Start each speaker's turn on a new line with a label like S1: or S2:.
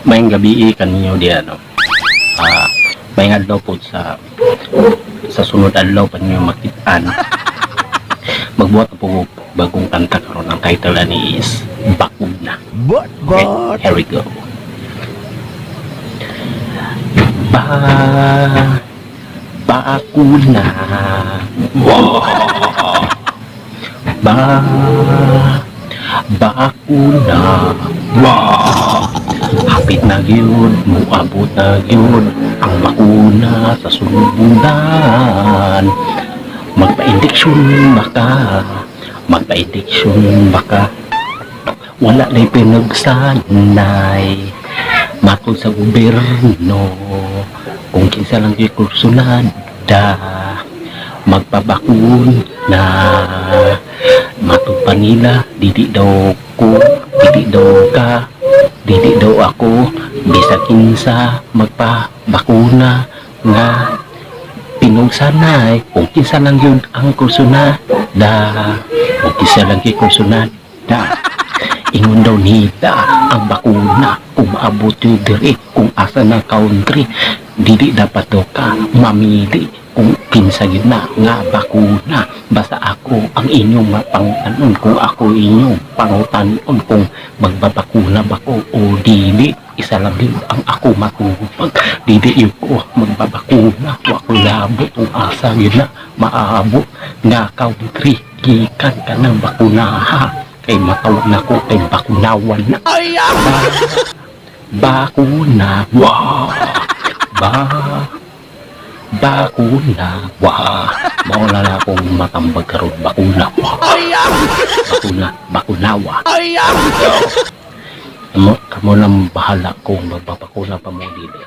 S1: Mayang gabi kaninyo di ano. Mayang adlaw po sa sunod adlaw pa ninyo makitaan. Magbuhat na po bagong kanta karon. Ang title ani is Bakuna. Okay, here we go. Bakuna. Wow. Bakuna. Wow. Hapit na yun, muabot na yun ang bakuna sa sunubunan. Magpa-indiksyon baka wala na'y pinagsanay matod sa gobyerno kung kinsa lang yung kursunada magpabakun na matod pa nila didi daw ako bisa kinsa magpabakuna nga pinungsanay kung kinsa lang yun ang kursunada kung kinsa lang yung kursunada ingon daw nila ang bakuna kung maabot yung diri kung asa ng country dili dapat daw ka mamili kung kinsa yun na nga bakuna basta ako ang inyong mapangtanon kung ako inyong pangutanon kung magbabakuna ba ko o dili isa lang din ang ako matupag dili yun ko magbabakuna wa ko labot kung asa yun na maabot nga country gikan ka ng bakunaha kay matawag na ko kay bakunawan na bakuna wow bakuna wah maula na akong matambag karon bakuna bakunawa kamo lang bahala kung magbabakuna pa mo dili